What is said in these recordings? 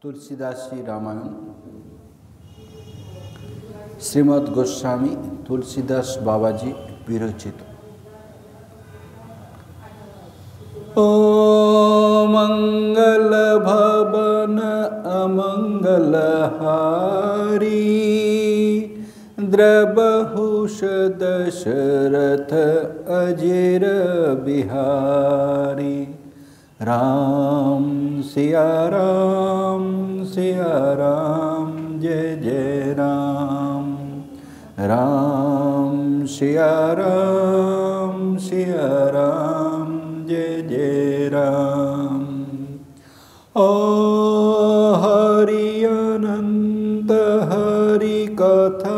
तुलसीदास जी रामायण श्रीमद् गोस्वामी तुलसीदास बाबाजी विरचित। ओ मंगल भवन अमंगलहारी द्रवहुष दशरथ अजिर बिहारी। राम सिया राम जय जय राम। राम सिया राम जय जय राम। ओ हरि अनंत हरि कथानंता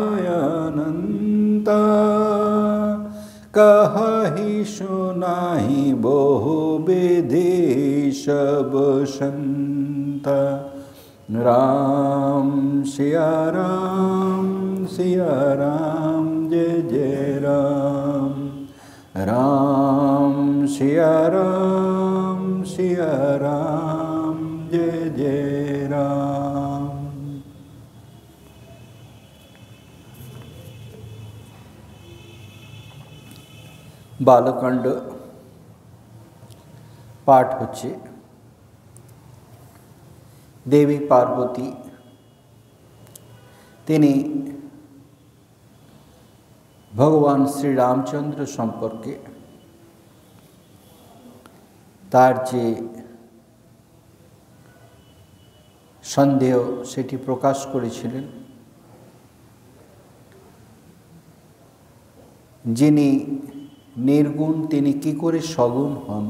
कहि सुनाहि बहु विधि सब संत। राम सिया राम जय जय राम। राम सिया राम जय जय राम। बालकांड पाठ होच्छे देवी पार्वती तिनी भगवान श्री रामचंद्र सम्पर्के तार जे सन्देह सेटी प्रकाश करेछिलेन। जिनी निर्गुण तिनी की करे सगुण हन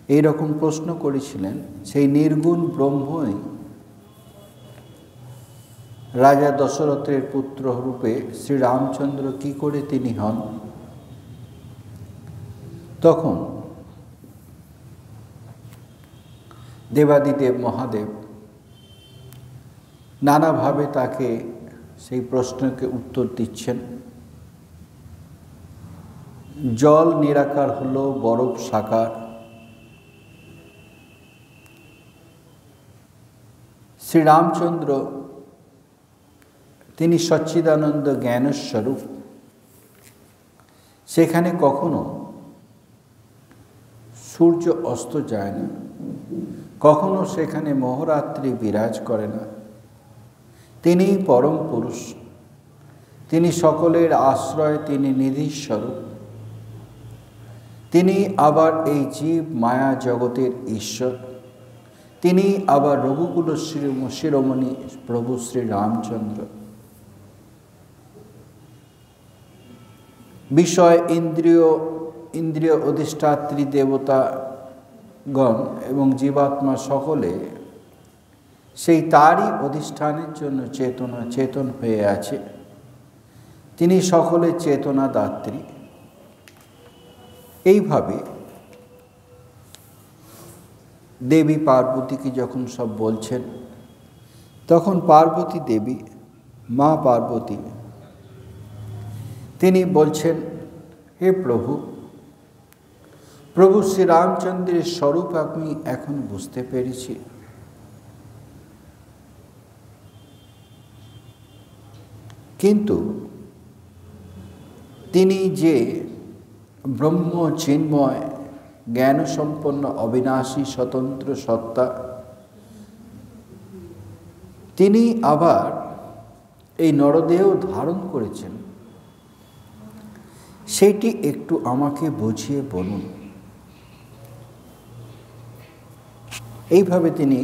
এই রকম প্রশ্ন করেছিলেন। সেই নির্গুণ ব্রহ্মই রাজা দশরথের পুত্র রূপে শ্রী রামচন্দ্র কি করে তিনি হন। তখন দেবাদিদেব মহাদেব নানাভাবে তাকে সেই প্রশ্নকে উত্তর দিচ্ছেন। জল নিরাকার হলো, বরফ সাকার। শ্রী রামচন্দ্র তিনি সচ্চিদানন্দ জ্ঞানস্বরূপ। সেখানে কখনো সূর্য অস্ত যায় না, কখনো সেখানে মহরাত্রি বিরাজ করে না। তিনিই পরম পুরুষ, তিনি সকলের আশ্রয়, তিনি নিধিস্বরূপ। তিনি আবার এই জীব মায়া জগতের ঈশ্বর। তিনি আবার রঘুকুল শিরোমণি প্রভু শ্রী রামচন্দ্র। বিষয় ইন্দ্রিয় অধিষ্ঠাত্রী দেবতাগণ এবং জীবাত্মা সকলে সেই তারই অধিষ্ঠানের জন্য চেতন হয়ে আছে। তিনি সকলে চেতনা দাত্রী। এইভাবে দেবী পার্বতীকে যখন সব বলছেন, তখন পার্বতী দেবী মা পার্বতী তিনি বলছেন, হে প্রভু, প্রভু শ্রী রামচন্দ্রের স্বরূপ আমি এখন বুঝতে পেরেছি। কিন্তু তিনি যে ব্রহ্ম চিন্ময় জ্ঞানসম্পন্ন অবিনাশী স্বতন্ত্র সত্তা, তিনি আবার এই নরদেহ ধারণ করেছেন, সেটি একটু আমাকে বুঝিয়ে বলুন। এইভাবে তিনি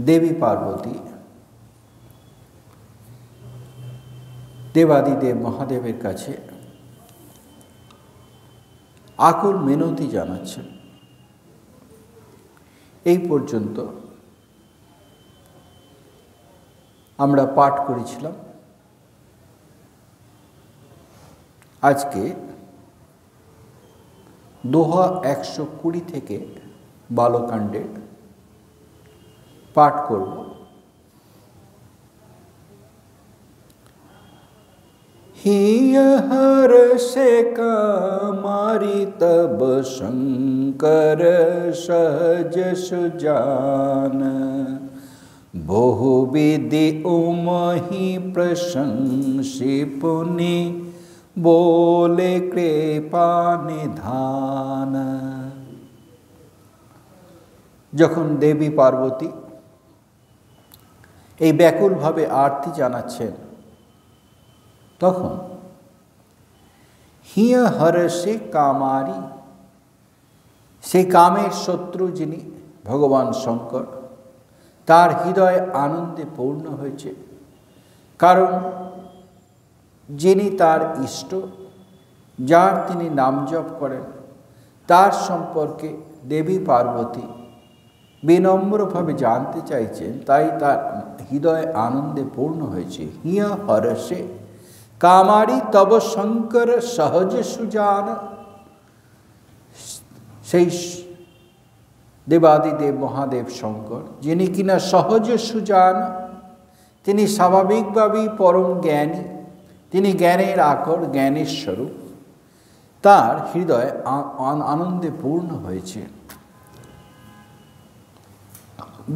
দেবী পার্বতী দেবাদিদেব মহাদেবের কাছে আকুল মিনতি জানাচ্ছেন। এই পর্যন্ত আমরা পাঠ করেছিলাম। আজকে দোহা 120 থেকে বালকাণ্ডে পাঠ করব। हिय हर्ष कामारि तब शंकर सहज सुजान बहुविधि उमहि प्रशंसि पुनि बोले कृपा निधान। যখন দেবী পার্বতী এই ব্যাকুলভাবে আরতি জানাচ্ছেন তখন হিয় হরষে কামারি, সেই কামের শত্রু যিনি ভগবান শঙ্কর, তার হৃদয় আনন্দে পূর্ণ হয়েছে। কারণ যিনি তার ইষ্ট, যার তিনি নাম জপ করেন, তার সম্পর্কে দেবী পার্বতী বিনম্রভাবে জানতে চাইছেন, তাই তার হৃদয় আনন্দে পূর্ণ হয়েছে। হিয়া হরষে কামারি তব শঙ্কর সহজ সুজান। সেই দেবাদিদেব মহাদেব শঙ্কর, যিনি কিনা সহজ সুজান, তিনি স্বাভাবিকভাবেই পরম জ্ঞানী, তিনি জ্ঞানের আকর, জ্ঞানের স্বরূপ, তার হৃদয় আনন্দে পূর্ণ হয়েছে।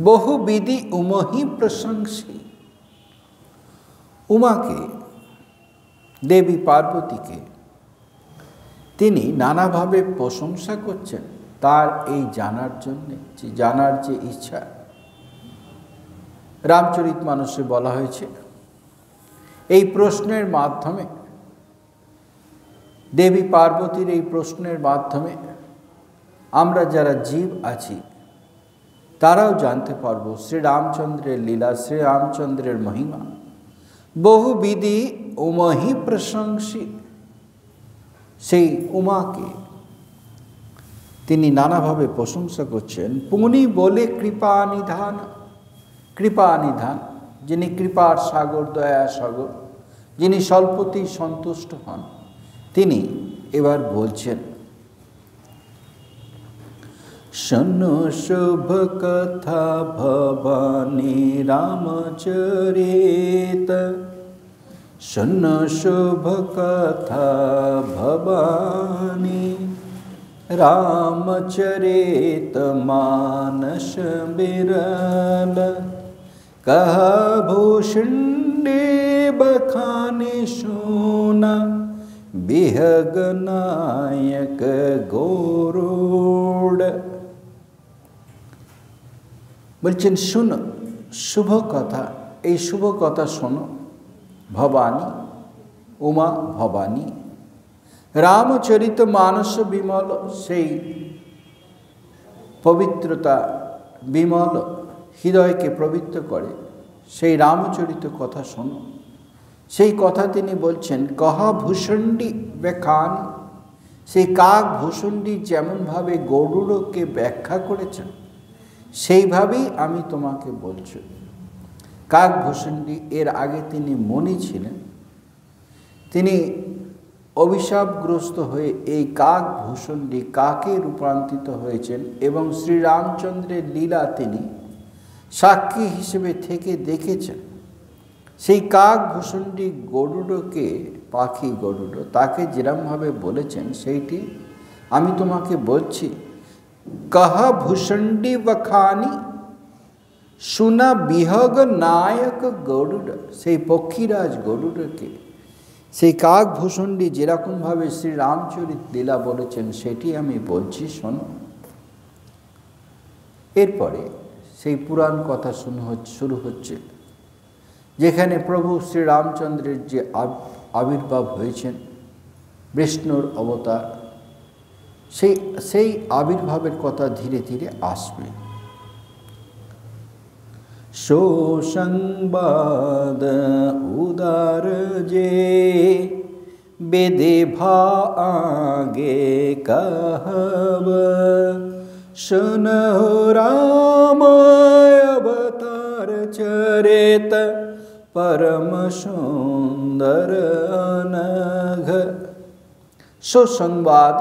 বহুবিধি উমহি প্রশংসি, উমাকে, দেবী পার্বতীকে তিনি নানাভাবে প্রশংসা করছেন তার এই জানার জন্যে, জানার যে ইচ্ছা। রামচরিতমানসে বলা হয়েছে, এই প্রশ্নের মাধ্যমে, দেবী পার্বতীর এই প্রশ্নের মাধ্যমে আমরা যারা জীব আছি তারাও জানতে পারব শ্রীরামচন্দ্রের লীলা, শ্রীরামচন্দ্রের মহিমা। বহুবিধি উমহি প্রশংসি, সেই উমাকে তিনি নানাভাবে প্রশংসা করছেন। পুনি বলে কৃপা নিধান, কৃপা নিধান, যিনি কৃপার সাগর, দয়া সাগর, যিনি স্বল্পতেই সন্তুষ্ট হন, তিনি এবার বলছেন, শোনো শুভ কথা ভবানী রামচরিত, শোনো শুভ কথা ভবানী রামচরিত মানস বিরল, কহ ভূষণ্ডে বখানে সোনা বিহগ নায়ক গৌরুড়। বলছেন শোনো শুভ কথা, এই শুভ কথা শোনো ভবানী, উমা ভবানী, রামচরিত মানস বিমল, সেই পবিত্রতা বিমল হৃদয়কে পবিত্র করে সেই রামচরিত কথা শোনো। সেই কথা তিনি বলছেন, কহা ভূষণ্ডী ব্যাখ্যানি, সেই কাক ভূষণ্ডী যেমনভাবে গরুড়কে ব্যাখ্যা করেছেন সেইভাবেই আমি তোমাকে বলছি। কাক ভূষণ্ডী এর আগে তিনি মণি ছিলেন, তিনি অভিশাপগ্রস্ত হয়ে এই কাক ভূষণ্ডী কাকে রূপান্তরিত হয়েছেন এবং শ্রীরামচন্দ্রের লীলা তিনি সাক্ষী হিসেবে থেকে দেখেছেন। সেই কাক ভূষণ্ডী গরুড়কে, পাখি গরুড়, তাকে যেরমভাবে বলেছেন সেইটি আমি তোমাকে বলছি। কহা ভূষণ্ডী বখানি সুনা বিহগ নায়ক গরুড়, সেই পক্ষীরাজ গরুড়কে সেই কাক ভূষণ্ডী যেরকমভাবে শ্রীরামচরিত লীলা বলেছেন সেটি আমি বলছি, শোনো। এরপরে সেই পুরাণ কথা শুরু হচ্ছে, যেখানে প্রভু শ্রীরামচন্দ্রের যে আবির্ভাব হয়েছেন, বিষ্ণুর অবতার, সেই আবির্ভাবের কথা ধীরে ধীরে আসবে। সুসংবাদ উদার যে বেদে ভাগে कहब, सुनहु राम अवतार चरित परम सुंदर अनघ। সুসংবাদ,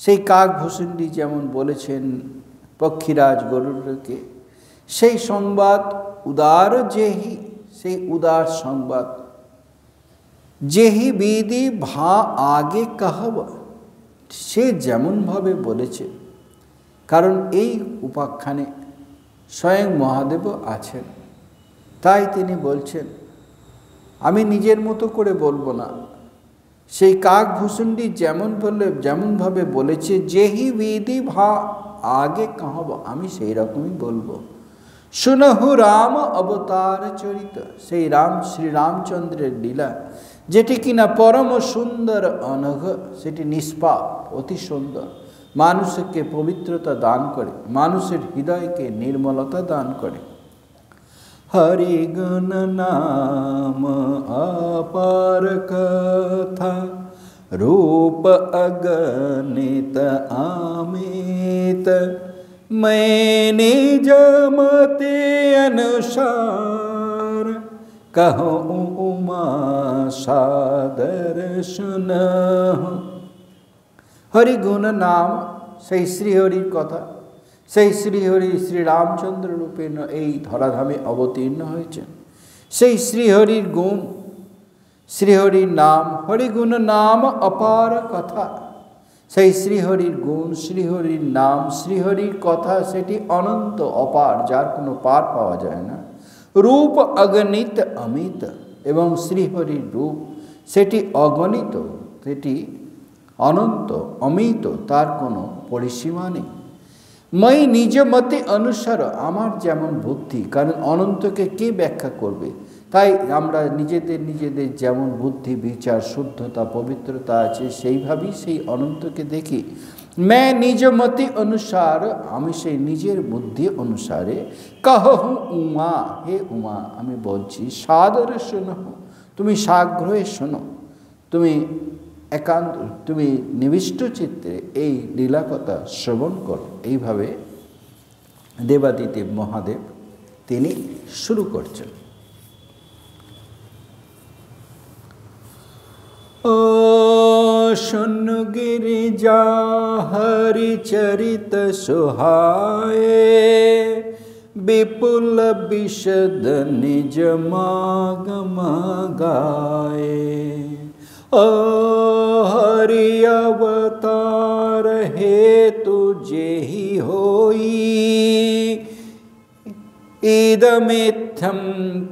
সেই কাকভূষণ্ডী যেমন বলেছেন পক্ষীরাজ গরুড়কে, সেই সংবাদ উদার যেহি, সেই উদার সংবাদ যেহি বিধি ভা আগে कहब, সে যেমনভাবে বলেছে, কারণ এই উপাখ্যানে স্বয়ং মহাদেব আছেন, তাই তিনি বলছেন আমি নিজের মতো করে বলবো না। সেই কাকভূষণটি যেমনভাবে বলেছে যেহি বিধি ভা আগে कहब, আমি সেই রকমই বলবো। শুনহু রাম অবতার চরিত, সেই শ্রীরামচন্দ্রের লীলা, যেটি কিনা পরম সুন্দর অনঘ, সেটি নিষ্পাপ, অতি সুন্দর, মানুষকে পবিত্রতা দান করে, মানুষের হৃদয়কে নির্মলতা দান করে। হরি গুণ নাম অপার কথা, रूप अगणित आमित, मैंने जमते अनुसार कहूँ उमा सादर सुनहु। हरि गुण नाम, সেই শ্রীহরির কথা, সেই শ্রীহরি শ্রীরামচন্দ্র রূপে এই ধরাধামে অবতীর্ণ হয়েছেন। সেই শ্রীহরির গুণ, শ্রীহরির নাম, হরিগুণ নাম অপার কথা, সেই শ্রীহরির গুণ, শ্রীহরির নাম, শ্রীহরির কথা, সেটি অনন্ত অপার, যার কোনো পার পাওয়া যায় না। রূপ অগণিত অমিত, এবং শ্রীহরির রূপ সেটি অগণিত, সেটি অনন্ত অমিত, তার কোনো পরিসীমা নেই। মই নিজ মতে অনুসার, আমার যেমন বুদ্ধি, কারণ অনন্তকে কে ব্যাখ্যা করবে, তাই আমরা নিজেদের যেমন বুদ্ধি বিচার শুদ্ধতা পবিত্রতা আছে সেইভাবেই সেই অনন্তকে দেখি। मैं নিজ মতে অনুসার, আমি সেই নিজের বুদ্ধি অনুসারে कहूँ उमा, হে উমা আমি বলছি, সাদরে শোনো, তুমি সাগ্রহে শোনো, তুমি একান্ত, তুমি নিবিষ্ট চিত্তে এই লীলাকথা শ্রবণ করো। এইভাবে দেবাদিদেব মহাদেব তিনি শুরু করছেন। ओ सुन गिरिजा हरि चरित सुहाए, विपुल विशद निज मागम गाए। ओ हरि अवतार हेतु जेहि होई, इदमित्थम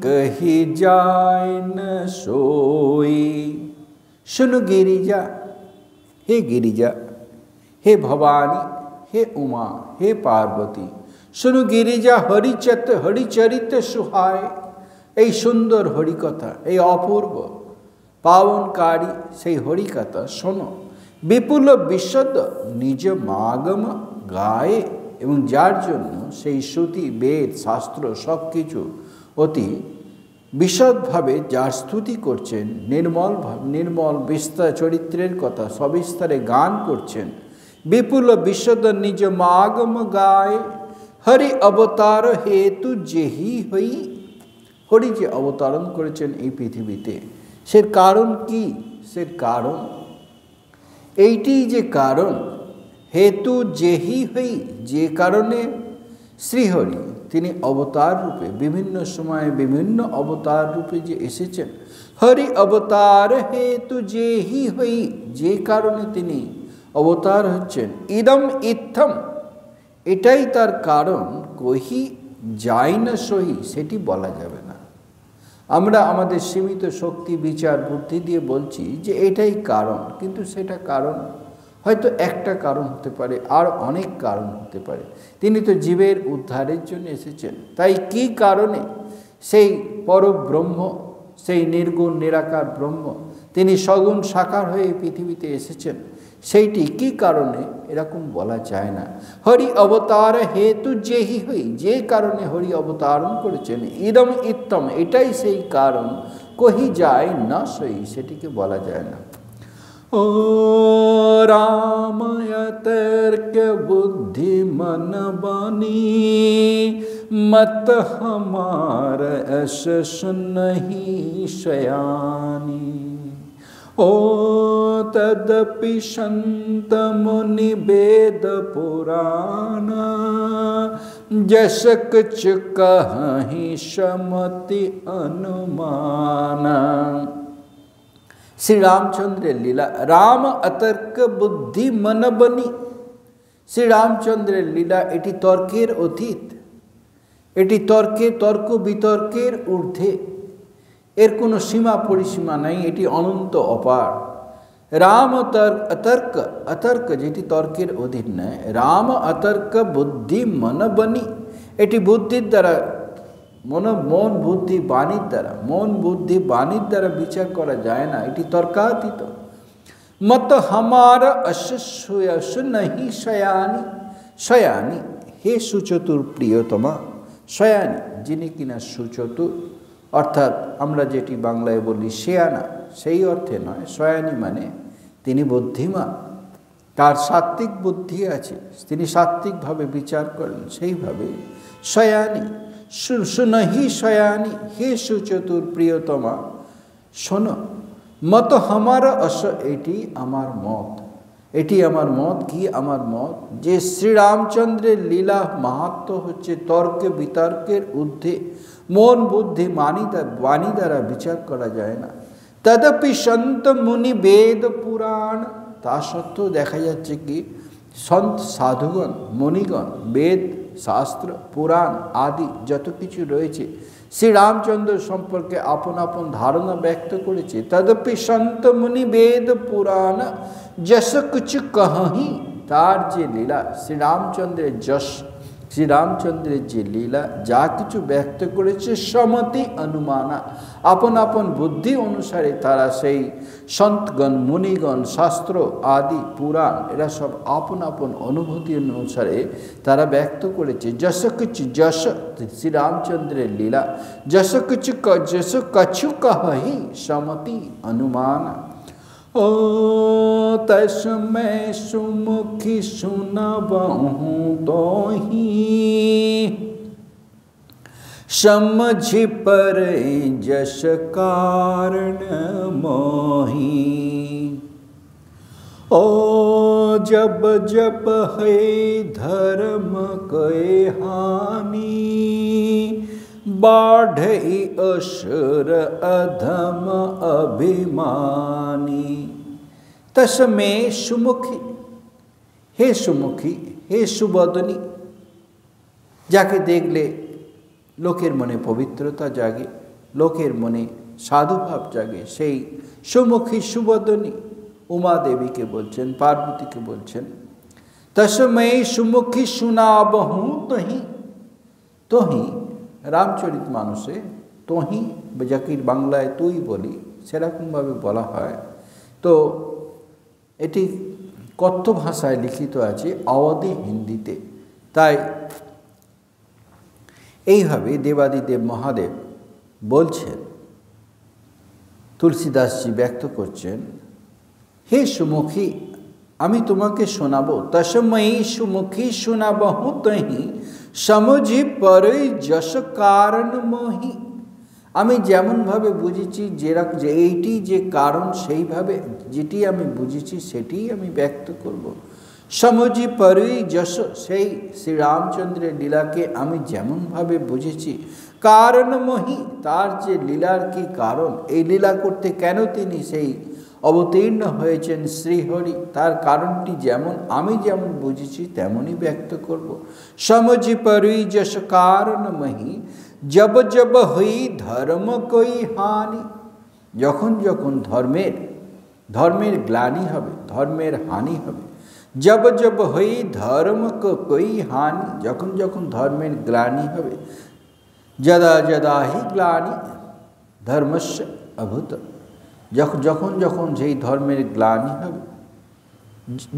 कही जाय न सोई। सुन गिरिजा, हे गिरिजा, हे भवानी, हे उमा, हे पार्वती, सुन गिरिजा हरिचरित सुहाय, এই সুন্দর হরিকথা, এই অপূর্ব পাবনকারী সেই হরিকথা শোনো। বিপুল বিশদ নিজ মাগম গায়ে, এবং যার জন্য সেই শ্রুতি বেদ শাস্ত্র সব কিছু অতি বিশদভাবে যার স্তুতি করছেন, নির্মল বিস্তার চরিত্রের কথা সবিস্তারে গান করছেন। বিপুল বিশদ নিজ মাগম গায়, হরি অবতার হেতু যেহি হই, হরি যে অবতরণ করেছেন এই পৃথিবীতে, সে কারণ কি? সে কারণ এইটি যে কারণ, হেতু যেহি হই, যে কারণে শ্রীহরি তিনি অবতার রূপে বিভিন্ন সময়ে বিভিন্ন অবতার রূপে যে এসেছেন। হরি অবতার হেতু যেহি হই, যে কারণে তিনি অবতার হচ্ছেন। ইদম ইত্থম, এটাই তার কারণ। কহি যায় না সহি, সেটি বলা যাবে না। আমরা আমাদের সীমিত শক্তি বিচার বুদ্ধি দিয়ে বলছি যে এটাই কারণ, কিন্তু সেটা কারণ হয়তো একটা কারণ হতে পারে, আর অনেক কারণ হতে পারে। তিনি তো জীবের উদ্ধারের জন্য এসেছেন, তাই কি কারণে সেই পরব্রহ্ম, সেই নির্গুণ নিরাকার ব্রহ্ম তিনি সগুণ সাকার হয়ে পৃথিবীতে এসেছেন, সেইটি কি কারণে এরকম বলা যায় না। হরি অবতার হেতু যেহি হই, যে কারণে হরি অবতারণ করেছেন। ইদম ইত্তম, এটাই সেই কারণ। কহি যায় না সই, সেটিকে বলা যায় না। ओ रामय तर्क बुद्धि मन बनी, मत हमार अस सुनहि शयानी। ओ तदपि संत मुनि वेद पुराण, जस कुछ कहि समति अनुमान। श्री रामचंद्र लीला राम अतर्क बुद्धि मन बनी श्री रामचंद्र लीला एटी तर्केर अतीत एटी तर्क बितर्केर ऊर्ध्वे एर कोनो सीमा परिसीमा नहीं एटी अनंत अपार राम अतर्क अतर्क जेटी तर्केर अधीन नय राम अतर्क बुद्धि मन बनी एटी बुद्धिर द्वारा मन बुद्धि बाणीर द्वारा विचार करा जाए ना एटी तर्कातीत मत हमार अशुयश नहीं शयानी शयानी हे सुचतुर प्रियतमा शयानी जिनी किना सुचतुर अर्थात आमरा जेटी बांगलाय बोली शेयाना सेई अर्थे नय शयानी माने तिनी बुद्धिमान तार सात्विक बुद्धि आछे तिनी सात्विक भावे विचार करेन सेई भावे शयानी सुनहि शयानी हे सुचतुर प्रियतमा शोनो मत हमार अस एटी आमार मत कि आमार मत जे श्री रामचंद्रेर लीला माहात्म्य होच्छे तर्क बितर्केर ऊर्ध्वे मन बुद्धि बाणी द्वारा विचार करा जाए ना तदपि संत मुनि वेद पुराण ता सत्त्वेও देखा जाच्छे कि संत साधुगण मुनिगण वेद शास्त्र पुराण आदि जत किछु रयेछे श्री रामचंद्र सम्पर्के आपन आपन धारणा व्यक्त करेछे तदपि संत मुनि वेद पुराण जस कुछ कहि तार जे लीला श्री रामचंद्रेर जस श्री रामचंद्रेर जे लीला जा किछु व्यक्त करेछे समति अनुमाना आपन आपन बुद्धि अनुसारे तारा सेई सन्तगण मुनिगण शास्त्र आदि पुराण एरा सब आपन आपन अनुभूति अनुसारे तारा व्यक्त करेछे जस कुछ जस श्री रामचंद्रेर लीला जस कछु कहि समति अनुमाना ओ तस्मै सुमुखी सुनबहु तोहि समझि पर जस कारण मोहि ओ जब जब है धर्म के हानि बाढ़ई असुर अधम अभिमानी तस्मै सुमुखी हे सुबदनी जाके देखले लोकेर मने पवित्रता जागे लोकेर मने साधुभाव जागे सेई सुमुखी सुबदनी उमा देवी के बोलছেন पार्वती के बोलছেন तस्मै सुमुखी सुनाबहु तोहि तोहि रामचरित मानसे तोहि जाके बांगलाय तुई बोली सेरकम भावे बला है तो एटी कत्थ भाषाय लिखित आछे अवधि हिंदीते ताई এইভাবে দেবাদিদেব মহাদেব বলছেন তুলসীদাসজি ব্যক্ত করছেন হে সুমুখী আমি তোমাকে শোনাবো তস্मै সুমুখী শোনাবহু তহি সমঝি পরই যশ কারণ মোহি আমি যেমন ভাবে বুঝেছি যে এইটি যে কারণ সেই ভাবে যেটি আমি বুঝেছি সেটিই আমি ব্যক্ত করব समझी परुई जश से श्री रामचंद्र लीला के आमी जेमन भावे बुझेছি कारण मोहि तार जे लीलार की कारण এই লীলা করতে কেন তিনি সেই অবতীর্ণ হয়েছেন শ্রীহরি তার কারণটি যেমন আমি যেমন বুঝেছি তেমনই ব্যক্ত করব समझी परुई जश कारण मोहि जब जब हुई धर्म कोई हानि যখন যখন ধর্মের গ্লানি হবে ধর্মের হানি হবে जब जब हुई धर्म को कोई हानि जखन जखन धर्मेर ग्लानि हबे जदा जदा ही ग्लानि धर्मस्य अभूत जखन जखन जखन सेई धर्मेर ग्लानि हबे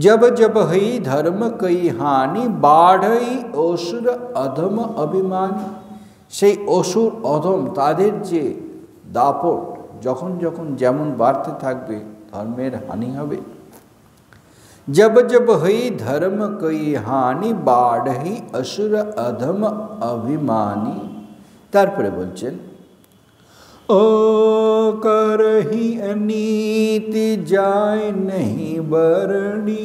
जब जब हुई धर्म कोई हानि बाढ़ई असुर अधम अभिमानी सेई असुर अधम तादेर जे दापट जखन जखन जेमन बाड़ते थाकबे धर्मेर हानि हबे जब जब हुई धर्म कोई हानि बाढ़ी असुर अधम अभिमानी तारपरे बोलছেন ओ करही अनीति जाय नहीं बरणी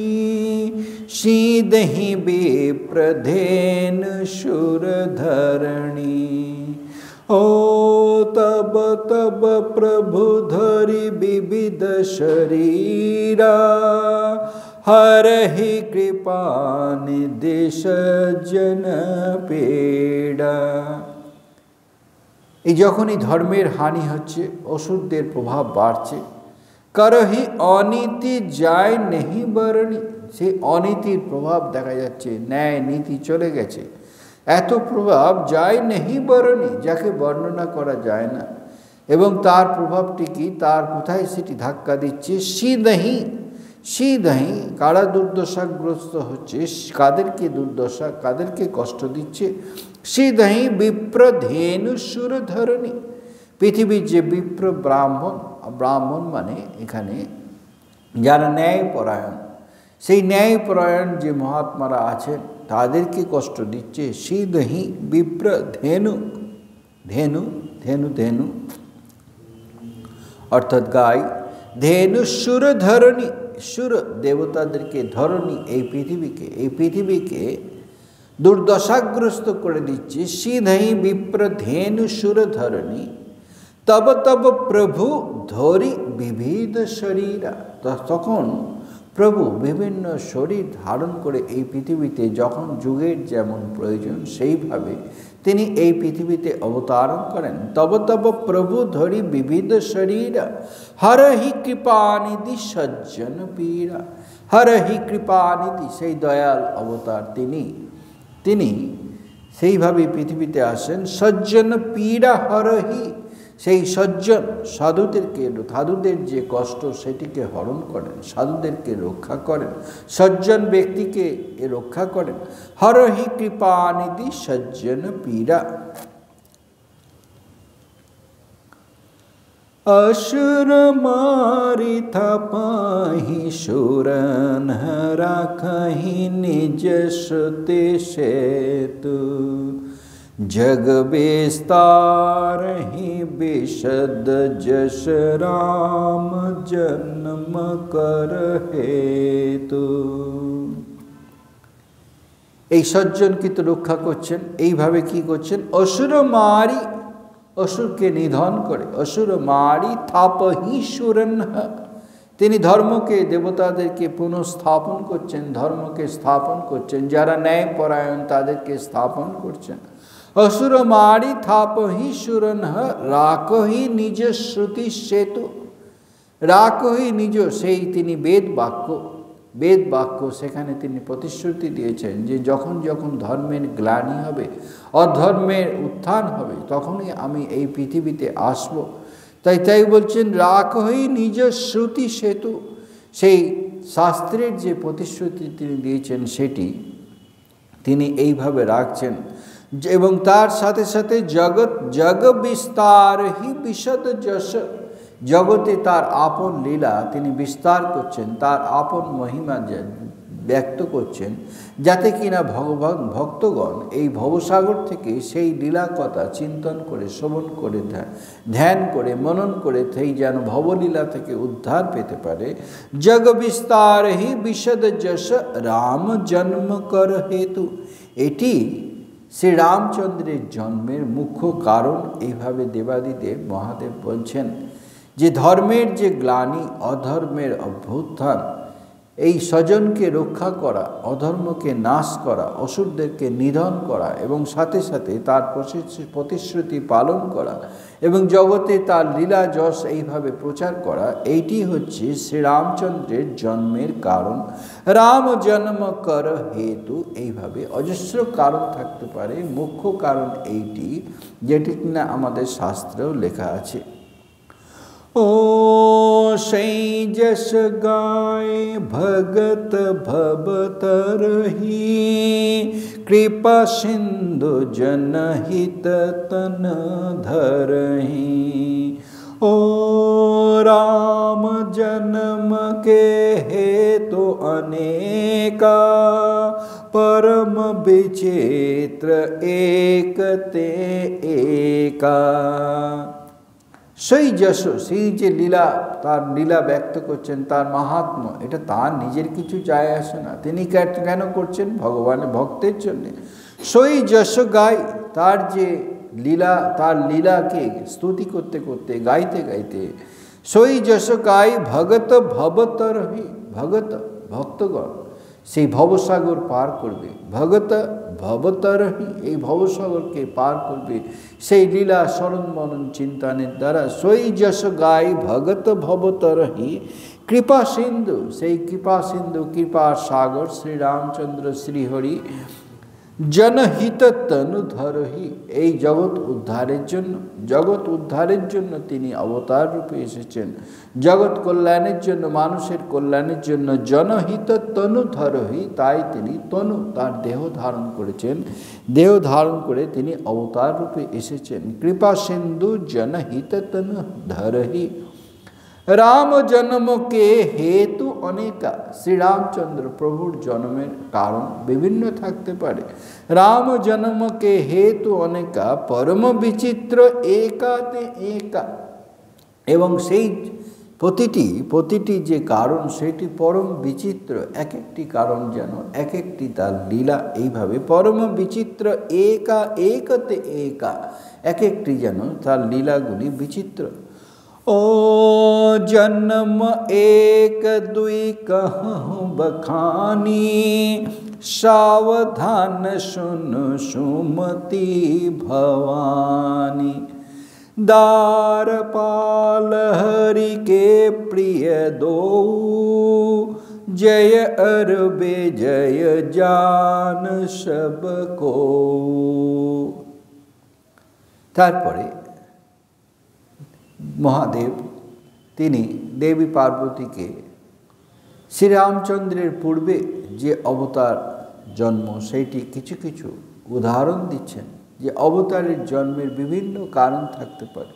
सीधहि विप्रधेन सुर धरणी ओ तब तब प्रभु धरि विविध शरीरा हरहि कृपा निधि सज्जन पीड़ा। এই যখনই ধর্মের হানি হচ্ছে, অসুরদের প্রভাব বাড়ছে, করহি অনীতি যায় নেহি বরণী, সেই অনীতির প্রভাব দেখা যাচ্ছে, ন্যায় নীতি চলে গেছে, এত প্রভাব যায় নেহি বরণী, যাকে বর্ণনা করা যায় না। এবং তার প্রভাবটি কি, তার কোথায় সেটি ধাক্কা দিচ্ছে, সিদহি সিদহি, কারা দুর্দশাগ্রস্ত হচ্ছে, কাদেরকে দুর্দশা, কাদেরকে কষ্ট দিচ্ছে, সিদহি বিপ্র ধেনু সুর ধরণী, পৃথিবীর যে বিপ্র ব্রাহ্মণ, ব্রাহ্মণ মানে এখানে যারা ন্যায়পরায়ণ, সেই ন্যায়পরায়ণ যে মহাত্মারা আছেন তাদেরকে কষ্ট দিচ্ছে। সিদহি বিপ্র ধেনু, ধেনু ধেনু ধেনু অর্থাৎ গাই, ধেনু সুর ধরণী, সুর দেবতাদেরকে, ধরণী এই পৃথিবীকে দুর্দশাগ্রস্ত করে দিচ্ছে। সিধহি বিপ্র ধেনু সুর ধরণী তব তব প্রভু ধরি বিবিধ শরীরা, তখন প্রভু বিভিন্ন শরীর ধারণ করে এই পৃথিবীতে যখন যুগের যেমন প্রয়োজন সেইভাবে তিনি এই পৃথিবীতে অবতারণ করেন। তব তব প্রভু ধরি বিবিধ শরীরা হরহি কৃপানিধি সজ্জন পীড়া, হরহি কৃপানিধি, সেই দয়াল অবতার তিনি সেইভাবে পৃথিবীতে আসেন। সজ্জন পীড়া হরহি, সেই সজ্জন সাধুদের যে কষ্ট সেটিকে হরণ করেন, সাধুদেরকে রক্ষা করেন, সজ্জন ব্যক্তিকে রক্ষা করেন। হরহি কৃপানিধি সজ্জন পীড়া। असुर मारि थापाहि सुरन राखहि निज श्रुति सेतु, जग विस्तारहि विशद जस राम जन्म कर हेतु। এই সজ্জনকে তো রক্ষা করছেন, এইভাবে কি করছেন, অসুর মারি, অসুরকে নিধন করে, অসুর মারি থাপহি সুরন, তিনি ধর্মকে, দেবতাদেরকে পুনঃস্থাপন করছেন, ধর্মকে স্থাপন করছেন, যারা ন্যায়পরায়ণ তাদেরকে স্থাপন করছেন। অসুর মারি থাপহি সুরন রাখহি নিজ শ্রুতি সেতু, রাখহি নিজ, সেই তিনি বেদ বাক্য সেখানে তিনি প্রতিশ্রুতি দিয়েছেন যে যখন যখন ধর্মের গ্লানি হবে, অধর্মের উত্থান হবে, তখনই আমি এই পৃথিবীতে আসব। তাই বলছেন রাখহি নিজ শ্রুতি সেতু, সেই শাস্ত্রের যে প্রতিশ্রুতি তিনি দিয়েছেন সেটি তিনি এইভাবে রাখছেন। এবং তার সাথে সাথে জগ বিস্তার হি বিশদ যশ, জগতে তার আপন লীলা তিনি বিস্তার করছেন, তার আপন মহিমা ব্যক্ত করছেন, যাতে কিনা ভক্তগণ এই ভবসাগর থেকে সেই লীলা কথা চিন্তন করে, শ্রবণ করে, ধ্যান করে, মনন করে সেই যেন ভবলীলা থেকে উদ্ধার পেতে পারে। জগ বিস্তার হি বিশদ যশ রাম জন্ম কর হেতু, এটি শ্রী রামচন্দ্রের জন্মের মুখ্য কারণ। এইভাবে দেবাদিদেব মহাদেব বলছেন যে ধর্মের যে গ্লানি, অধর্মের অভ্যুত্থান, এই স্বজনকে রক্ষা করা, অধর্মকে নাশ করা, অসুরদেরকে নিধন করা এবং সাথে সাথে তার প্রতিশ্রুতি পালন করা এবং জগতে তার লীলা যশ এইভাবে প্রচার করা, এইটি হচ্ছে শ্রীরামচন্দ্রের জন্মের কারণ। রাম জন্ম কর হেতু, এইভাবে অজস্র কারণ থাকতে পারে, মুখ্য কারণ এইটি, যেটি কিনা আমাদের শাস্ত্রেও লেখা আছে। ओ সেই যশ গায় ভগত ভবতরহি, কৃপা সিন্ধু জনহিত তন ধরহি। ओ राम जन्म के हेतु अनेका, परम विचित्र एक ते एका। সেই যশ, সেই যে লীলা, তার লীলা ব্যক্ত করছেন, তার মাহাত্ম্য, এটা তার নিজের কিছু যায় আসে না, তিনি কেন করছেন, ভগবানের ভক্তের জন্য। সেই যশ গায়, তার যে লীলা, তার লীলাকে স্তুতি করতে করতে, গাইতে গাইতে, সই যশ গাই ভগত ভবতরহি, ভগত ভক্তগণ সেই ভবসাগর পার করবে, ভগত ভবতরহি এই ভবসাগরকে পার করবে সেই লীলা স্মরণ মনন চিন্তনের দ্বারা। সই যশ গাই ভগত ভবতরহি, কৃপা সিন্ধু সেই কৃপা সিন্ধু, কৃপা সাগর শ্রীরামচন্দ্র শ্রীহরি, জনহিত তনুধরহি এই জগৎ উদ্ধারের জন্য তিনি অবতার রূপে এসেছেন, জগৎ কল্যাণের জন্য, মানুষের কল্যাণের জন্য। জনহিত তনুধরহি তাই তিনি তনু তার দেহ ধারণ করেছেন, দেহ ধারণ করে তিনি অবতার রূপে এসেছেন। কৃপা সিন্ধু জনহিত তনুধরহি। রাম জন্ম কে হেতু অনেকা, শ্রীরামচন্দ্র প্রভুর জন্মের কারণ বিভিন্ন থাকতে পারে। রাম জন্ম কে হেতু অনেকা, পরম বিচিত্র একাতে একা, এবং সেই প্রতিটি যে কারণ সেটি পরম বিচিত্র, এক একটি কারণ যেন এক একটি তার লীলা। এইভাবে পরম বিচিত্র একা একতে একা, এক একটি যেন তার লীলাগুলি বিচিত্র। ओ जन्म एक दुई कहूँ बखानी, सावधान सुन सुमति भवानी। द्वारपाल हरि के प्रिय दो, जय अरबे जय जान सबको। তারপরে মহাদেব তিনি দেবী পার্বতীকে শ্রীরামচন্দ্রের পূর্বে যে অবতার জন্ম সেইটি কিছু কিছু উদাহরণ দিচ্ছেন, যে অবতারের জন্মের বিভিন্ন কারণ থাকতে পারে।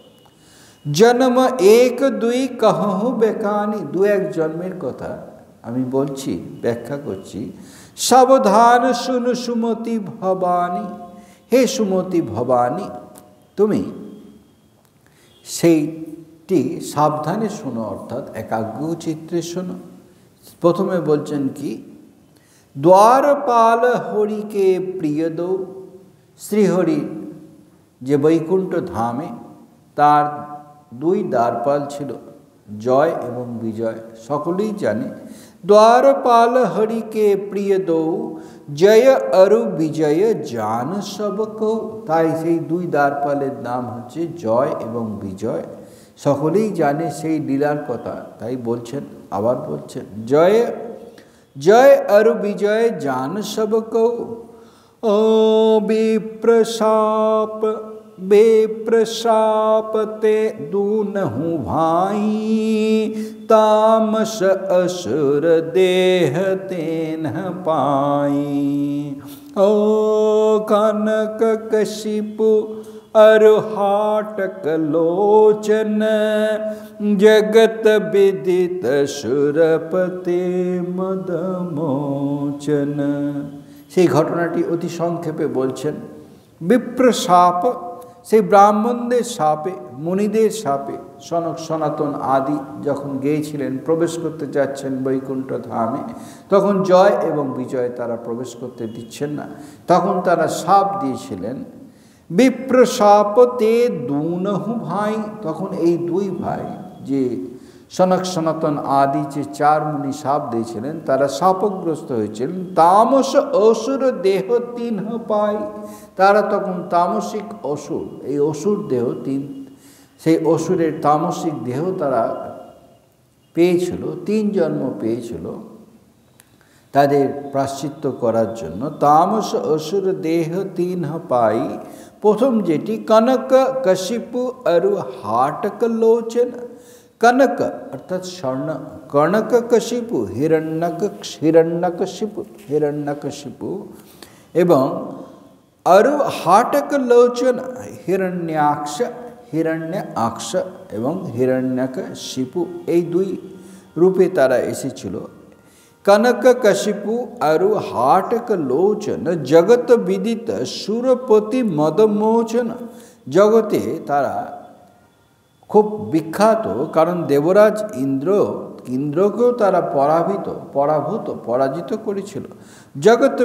জন্ম এক দুই कहूँ बेकानी, দু এক জন্মের কথা আমি বলছি, ব্যাখ্যা করছি। সাবধান শুন সুমতি ভবানী, হে সুমতি ভবানী তুমি সেইটি সাবধানে শোনো, অর্থাৎ একাগ্র চিত্রে শোনো। প্রথমে বলছেন কি, দ্বারপাল হরিকে প্রিয় দো, শ্রীহরি যে বৈকুণ্ঠ ধামে তার দুই দ্বারপাল ছিল, জয় এবং বিজয়, সকলেই জানে। द्वारपाल हरि के प्रिय दो, जय अरु विजय जान सबको, তাই সেই দুই দ্বারপালের নাম হচ্ছে জয় এবং বিজয়, সকলেই জানে সেই লীলার কথা। তাই বলছেন, আবার বলছেন, জয় জয় अरु विजय जान सबको। ओ विप्रशाप बेप्रशापते दूनहु भाई, तामस असुर देह तेन पाई। ओ कनक कशिपु अरुहाटक लोचन, जगत विदित सुरपते मदमोचन। সেই ঘটনাটি অতি সংক্ষেপে বলছেন। বিপ্রশাপ সেই ব্রাহ্মণদের শাপে, মুনিদের শাপে, সনক সনাতন আদি যখন গিয়েছিলেন, প্রবেশ করতে যাচ্ছেন বৈকুণ্ঠ ধামে, তখন জয় এবং বিজয় তারা প্রবেশ করতে দিচ্ছেন না, তখন তারা শাপ দিয়েছিলেন। বিপ্রশাপ তে দুনহু ভাই, তখন এই দুই ভাই যে সনক সনাতন আদি যে চার মুনি শাপ দিয়েছিলেন তারা শাপগ্রস্ত হয়েছিলেন। তামস অসুর দেহ তিনহ পাই, তারা তখন তামসিক অসুর, এই অসুর দেহ সেই অসুরের তামসিক দেহ তারা পেয়েছিল, 3 জন্ম পেয়েছিল তাদের প্রায়শ্চিত্ত করার জন্য। তামস অসুর দেহ তিনহ পাই, প্রথম যেটি কনক কশিপু অরু হাটক লোচন। কনক অর্থাৎ স্বর্ণ, কনকশিপু হিরণ্যকশিপু এবং অরু হাটক লোচন হিরণ্যাক্ষ এবং হিরণ্যকশিপু, এই দুই রূপে তারা এসেছিল। কনকশিপু অরু হাটক লোচন, জগৎ বিদিত সুরপতি মদমোচন, জগতে তারা খুব বিখ্যাত, কারণ দেবরাজ ইন্দ্র ইন্দ্রকেও তারা পরাজিত করেছিল। জগৎ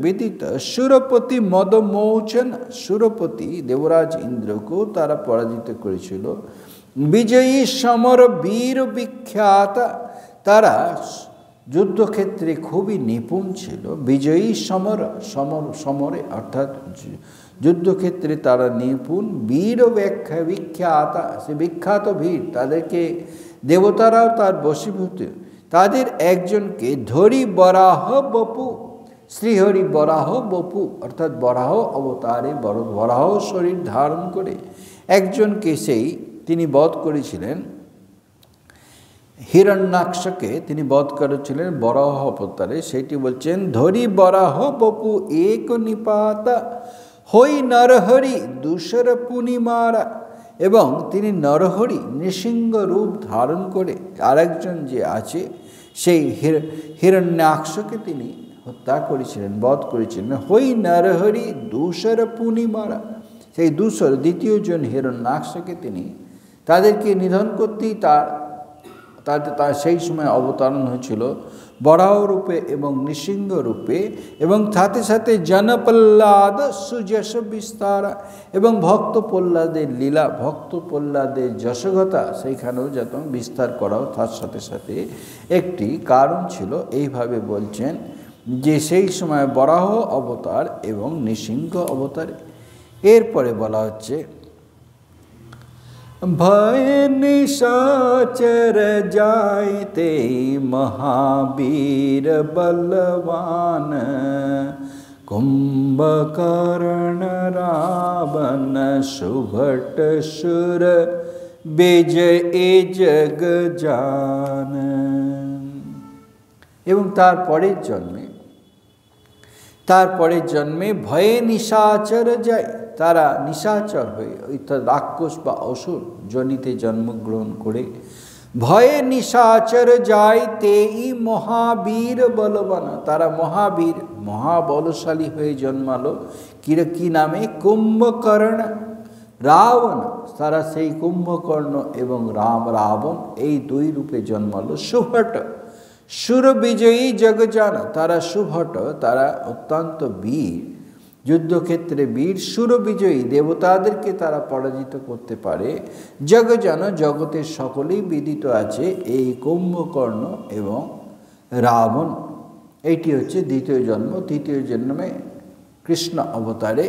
বিদিত সুরপতি মদমোচন, সুরপতি দেবরাজ ইন্দ্রকেও তারা পরাজিত করেছিল। বিজয়ী সমর বীর বিখ্যাত, তারা যুদ্ধক্ষেত্রে খুবই নিপুণ ছিল। বিজয়ী সমরে অর্থাৎ যুদ্ধক্ষেত্রে তারা নিপুণ। বীর বিখ্যাত, সে বিখ্যাত বীর, তাদেরকে দেবতারাও তার বশীভূত। তাদের একজনকে ধরি বরাহ বপু, শ্রীহরি বরাহ বপু অর্থাৎ বরাহ অবতারে বরাহ শরীর ধারণ করে একজনকে তিনি বধ করেছিলেন। হিরণ্যাক্ষকে তিনি বধ করেছিলেন বরাহ অবতারে। সেটি বলছেন ধরি বরাহ বপু এক নিপাত হই নরহরি দূষর পূর্ণিমারা, এবং তিনি নরহরি নৃসিংহ রূপ ধারণ করে আরেকজন যে আছে সেই হিরণ্যাক্ষকে তিনি হত্যা করেছিলেন, বধ করেছিলেন। হই নরহরি দূষর পূর্ণিমারা, সেই দূষর দ্বিতীয়জন হিরণ্যাক্ষকে তিনি তাদেরকে নিধন করতেই তার সেই সময় অবতরণ হয়েছিল বরাহ রূপে এবং নৃসিংহ রূপে, এবং সাথে সাথে জনপ্রহ্লাদ সুযশ বিস্তারা, এবং ভক্ত প্রহ্লাদের লীলা, ভক্ত প্রহ্লাদের যশোগতা সেইখানেও যত বিস্তার করাও তার সাথে সাথে একটি কারণ ছিল। এইভাবে বলছেন যে সেই সময় বরাহ অবতার এবং নৃসিংহ অবতার। এরপরে বলা হচ্ছে ভয় নিশাচর যাইতে মহাবীর বলবান, কুম্ভকর্ণ রাবণ সুভট সুর বিজয় জগ জান। এবং তারপরের জন্মে ভয়ে নিশাচর যায়, তারা নিশাচর হয়ে অর্থাৎ রাক্ষস বা অসুর জনিতে জন্মগ্রহণ করে ভয়ে নিশাচর যায় তেই মহাবীর বলবান, তারা মহাবীর মহাবলশালী হয়ে জন্মালো। কি নামে? কুম্ভকর্ণ রাবণ, তারা সেই কুম্ভকর্ণ এবং রাবণ এই দুই রূপে জন্মালো। সুভট সুর বিজয়ী জগজান, তারা সুভট, তারা অত্যন্ত বীর, যুদ্ধক্ষেত্রে বীর, সুর বিজয়ী, দেবতাদেরকে তারা পরাজিত করতে পারে। জগজান, জগতের সকলেই বিদিত আছে এই কুম্ভকর্ণ এবং রাবণ। এইটি হচ্ছে দ্বিতীয় জন্ম। তৃতীয় জন্মে কৃষ্ণ অবতারে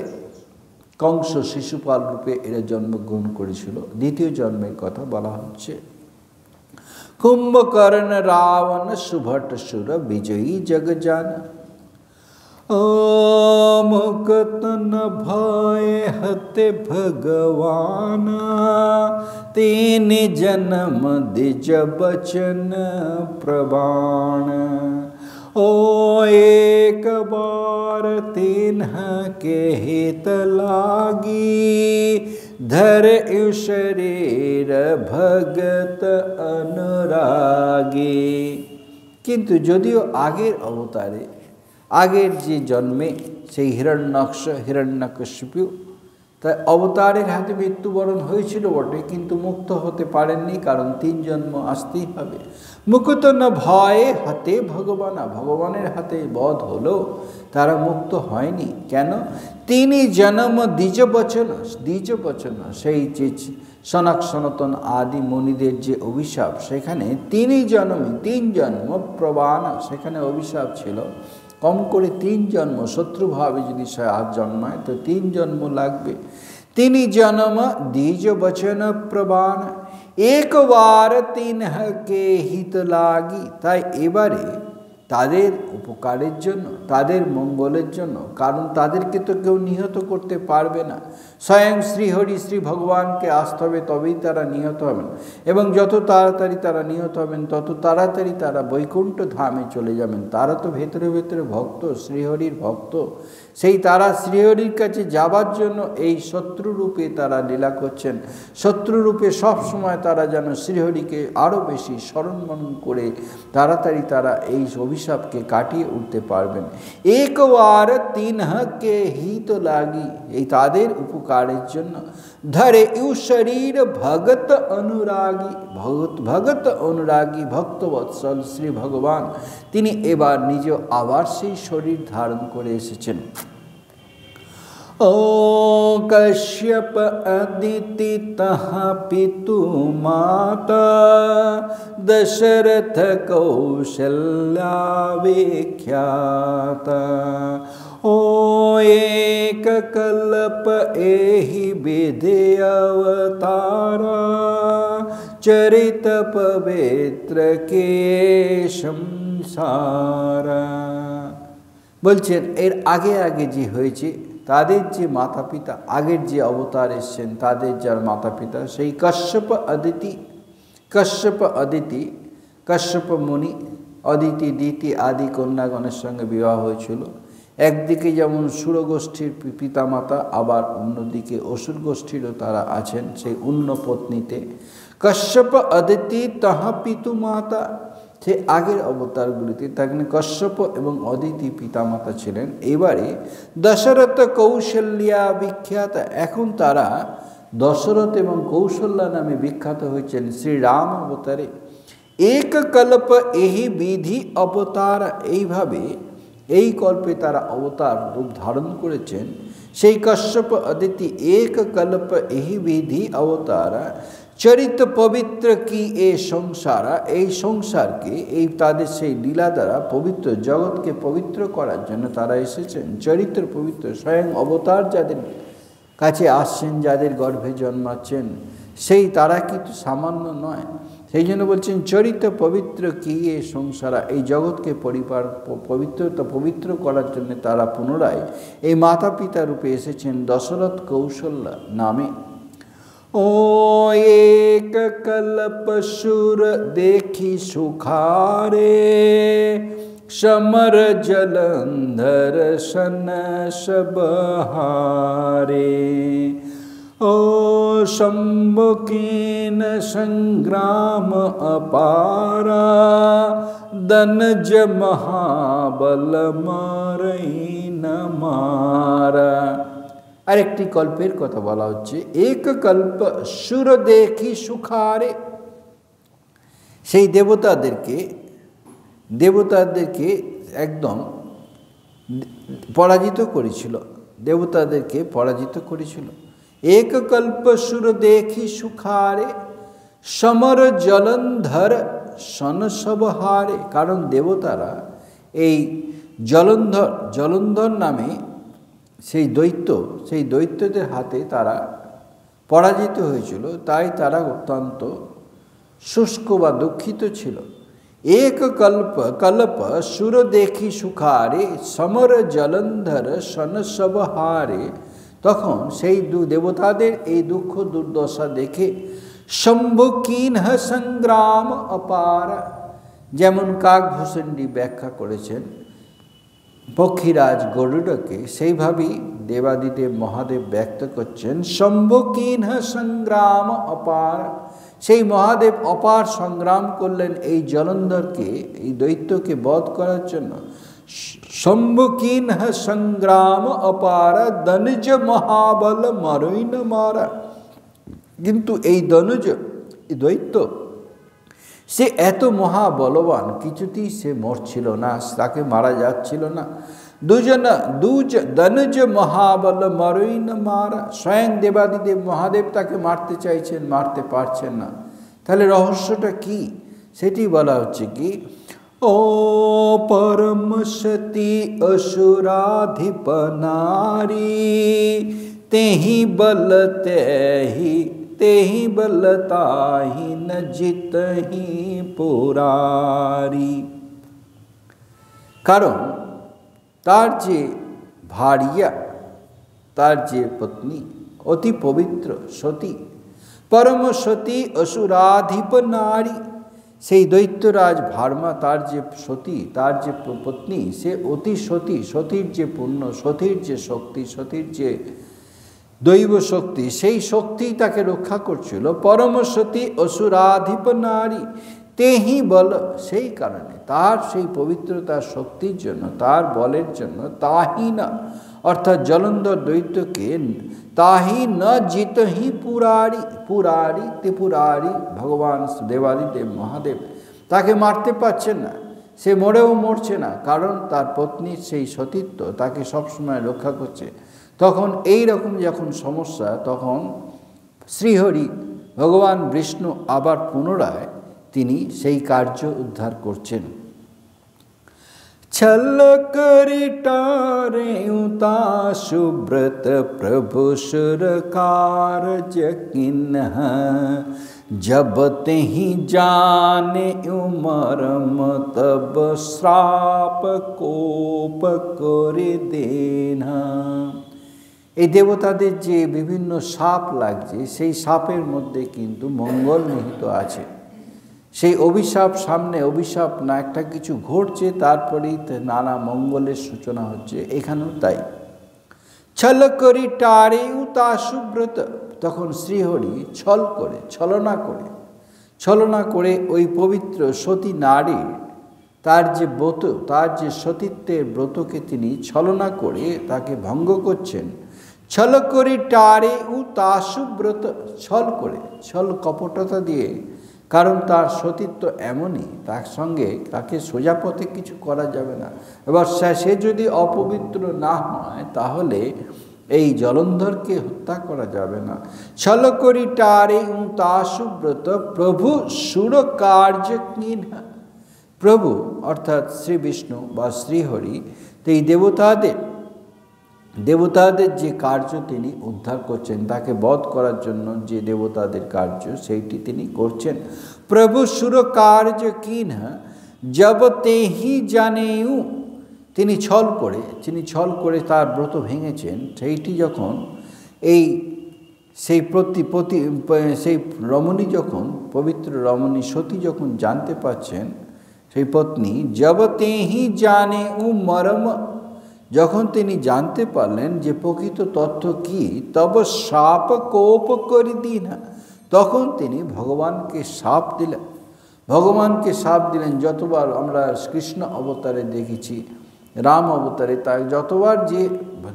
কংস শিশুপাল রূপে এরা জন্মগ্রহণ করেছিল। দ্বিতীয় জন্মের কথা বলা হচ্ছে। কুম্ভকর্ণ রাবণ সুভট সুর বিজয়ী জগজান। ও মুকুত ন ভয় হতে ভগবান, तीन जन्म द्विज बचन प्रबाण। ओ एक बार तिन्ह के हित लागी, धर शरीर भगत अनुरागी। किंतु যদিও আগের অবতারে আগের যে জন্মে সেই হিরণ্যাকশিপু তাই অবতারের হাতে মৃত্যুবরণ হয়েছিল বটে, কিন্তু মুক্ত হতে পারেননি, কারণ 3 জন্ম আসতেই হবে। মুকুত না ভয়ে হাতে ভগবানা, ভগবানের হাতে বধ হলো, তারা মুক্ত হয়নি। কেন? তিনি জন্ম দ্বিজ বচন, সেই যে সনাতন আদি মুনিদের যে অভিশাপ, সেখানে 3 জন্ম প্রবানা, সেখানে অভিশাপ ছিল কম করে 3 জন্ম। শত্রুভাবে যদি সে আর জন্মায় তো 3 জন্ম লাগবে। তিনি জন্ম দ্বিজ বচন প্রবান, একবার তিনহকে হিত লাগি। তাই এবারে তাদের উপকারের জন্য, তাদের মঙ্গলের জন্য, কারণ তাদেরকে তো কেউ নিহত করতে পারবে না, স্বয়ং শ্রীহরি শ্রী ভগবানকে আসতে হবে, তবেই তারা নিহত হবেন। এবং যত তাড়াতাড়ি তারা নিহত হবেন তত তাড়াতাড়ি তারা বৈকুণ্ঠ ধামে চলে যাবেন। তারা তো ভেতরে ভেতরে ভক্ত, শ্রীহরির ভক্ত, সেই তারা শ্রীহরির কাছে যাবার জন্য এই শত্রুরূপে তারা লীলা করছেন। শত্রুরূপে সব সময় তারা যেন শ্রীহরিকে আরও বেশি স্মরণ মনন করে তাড়াতাড়ি তারা এই অভিশাপকে কাটিয়ে উঠতে পারবেন। একবার তিনহকে হিত লাগি, এই তাদের উপকারের জন্য ধরে ইউ শরীর ভগত অনুরাগী, ভগত অনুরাগী ভক্তবৎসল শ্রী ভগবান তিনি এবার নিজ আবার সেই শরীর ধারণ করে এসেছেন। ও কশ্যপ অদিতি তাহা পিতু মাতা দশরথ কৌশल्या विख्याता। ओ एक कल्प एहि विधि अवतारा चरित पवित्र के संसारा। বলছেন এর আগে আগে যে হয়েছে তাদের যে মাতা পিতা, আগের যে অবতার এসছেন তাদের যার মাতা পিতা সেই কশ্যপ অদিতি, কশ্যপ মুনি অদিতি দিতি আদি কন্যাগণের সঙ্গে বিবাহ হয়েছিল। একদিকে যেমন সুরগোষ্ঠীর পিতামাতা, আবার অন্যদিকে অসুর গোষ্ঠীরও তারা আছেন সেই অন্য পত্নীতে। কশ্যপ অদিতি তাহা পিতু মাতা, সে আগের অবতারগুলিতে তাকে কশ্যপ এবং অদিতি পিতামাতা ছিলেন। এবারে দশরথ কৌশल्या বিখ্যাত, এখন তারা দশরথ এবং কৌশল্যা নামে বিখ্যাত হয়েছেন শ্রীরাম অবতারে। এক কল্প এহি বিধি অবতার, এইভাবে এই কল্পে তারা অবতার রূপ ধারণ করেছেন। সেই কশ্যপ অদিতি এক কল্প এহি বিধি অবতারা চরিত পবিত্র কি এ সংসারা, এই সংসারকে এই তাদের সেই লীলা দ্বারা পবিত্র জগৎকে পবিত্র করার জন্য তারা এসেছেন। চরিত্র পবিত্র স্বয়ং অবতার যাদের কাছে আসছেন, যাদের গর্ভে জন্মাচ্ছেন, সেই তারা কিন্তু সামান্য নয়। সেই জন্য বলছেন চরিত্র পবিত্র কি এ সংসারা, এই জগৎকে পবিত্র করার জন্য তারা পুনরায় এই মাতা পিতা রূপে এসেছেন দশরথ কৌশল্যা নামে। ओ एक कल्प सुर देखी सुखारे समर जलंधर सन सबहारे। ओ सम्मुखीन संग्राम अपारा दनज महाबल मारई न मारा। আরেকটি কল্পের কথা বলা হচ্ছে, এক কল্প সুর দেখি সুখারে, সেই দেবতাদেরকে একদম পরাজিত করেছিল, দেবতাদেরকে পরাজিত করেছিল। এক কল্প সুর দেখি সুখারে সমর জলন্ধর সনসবহারে, কারণ দেবতারা এই জলন্ধর নামে সেই দৈত্যদের হাতে তারা পরাজিত হয়েছিল, তাই তারা অত্যন্ত শুষ্ক বা দুঃখিত ছিল। এক কল্প সুর দেখি সুখারে সমর জলন্ধর সনসবহারে, তখন সেই দেবতাদের এই দুঃখ দুর্দশা দেখে সম্মুখীন সংগ্রাম অপার, যেমন কাকভূষণী ব্যাখ্যা করেছেন পক্ষীরাজ গরুড়কে, সেইভাবেই দেবাদিদেব মহাদেব ব্যক্ত করছেন সম্মুখীন সংগ্রাম অপার। সেই মহাদেব অপার সংগ্রাম করলেন এই জলন্ধরকে, এই দৈত্যকে বধ করার জন্য। সম্মুখীন সংগ্রাম অপার দনুজ মহাবল মারই না মারা, কিন্তু এই দনুজ দৈত্য সে এত মহাবলবান, কিছুতেই সে মরছিল না, তাকে মারা যাচ্ছিল না। দনুজ মহাবল মারই না মারা, স্বয়ং দেবাদিদেব মহাদেব তাকে মারতে চাইছেন, মারতে পারছেন না। তাহলে রহস্যটা কি সেটি বলা হচ্ছে কি, ও পরম সতী অসুরাধিপ নারী তেহি বল তেহি বলতাহি ন জিতহি পুরারি। কারণ তার যে ভারিয়া, তার যে পত্নী অতি পবিত্র সতী, পরম সতী অসুরাধিপ নারী, সেই দৈত্যরাজ ভার্মা, তার যে সতী, তার যে পত্নী, সে অতি সতী, সতীর যে পুণ্য, সতীর যে শক্তি, সতীর যে দৈব শক্তি, সেই শক্তি তাকে রক্ষা করছিল। পরম সতী অসুরাধিপ নারী তেহি বল, সেই কারণে তার সেই পবিত্রতার শক্তির জন্য, তার বলের জন্য, তাহি না অর্থাৎ জলন্ধর দৈত্যকে তাহি ন জিতহি পুরারি, পুরারি ত্রিপুরারি ভগবান দেবাদিদেব মহাদেব তাকে মারতে পারছেন না, সে মরেও মরছে না, কারণ তার পত্নীর সেই সতীত্ব তাকে সবসময় রক্ষা করছে। তখন এই রকম যখন সমস্যা, তখন শ্রীহরি ভগবান বিষ্ণু আবার পুনরায় তিনি সেই কার্য উদ্ধার করছেন। छल करि टारे उता सुब्रत प्रभु सुर कारज किन्ह, जब तेहि जाने उमरम तब श्राप कोप करे देना। এই দেবতাদের যে বিভিন্ন সাপ লাগছে, সেই সাপের মধ্যে কিন্তু মঙ্গল নিহিত আছে। সেই অভিশাপ সামনে, অভিশাপ না একটা কিছু ঘটছে, তারপরেই নানা মঙ্গলের সূচনা হচ্ছে, এখানেও তাই। ছল করি টারে উতা সুব্রত, তখন শ্রীহরি ছল করে, ছলনা করে ওই পবিত্র সতী নারীর তার যে ব্রত, তার যে সতীত্বের ব্রতকে তিনি ছলনা করে তাকে ভঙ্গ করছেন। ছল করি টারে উতা সুব্রত, ছল করে, ছল কপটতা দিয়ে, কারণ তার সতীত্ব এমনই, তার সঙ্গে তাকে সোজা পথে কিছু করা যাবে না। এবার সে যদি অপবিত্র না হয়, তাহলে এই জলন্ধরকে হত্যা করা যাবে না। ছল করি টারে তা সুব্রত প্রভু সুর কার্য কিন্হ, প্রভু অর্থাৎ শ্রী বিষ্ণু বা শ্রীহরি এই দেবতাদের যে কার্য তিনি উদ্ধার করছেন, তাকে বধ করার জন্য যে দেবতাদের কার্য সেইটি তিনি করছেন। প্রভু সুর কার্য কিন্হ জব তেহি জানেউ, তিনি ছল করে তার ব্রত ভেঙেছেন, সেইটি যখন সেই রমণী যখন, পবিত্র রমণী সতী যখন জানতে পাচ্ছেন, সেই পত্নী জব তেহি জানেউ মরম, যখন তিনি জানতে পারলেন যে প্রকৃত তথ্য কি, তব শাপ কোপ করি দিন, তখন তিনি ভগবানকে শাপ দিলেন। যতবার আমরা কৃষ্ণ অবতারে দেখেছি, রাম অবতারে, তাই যতবার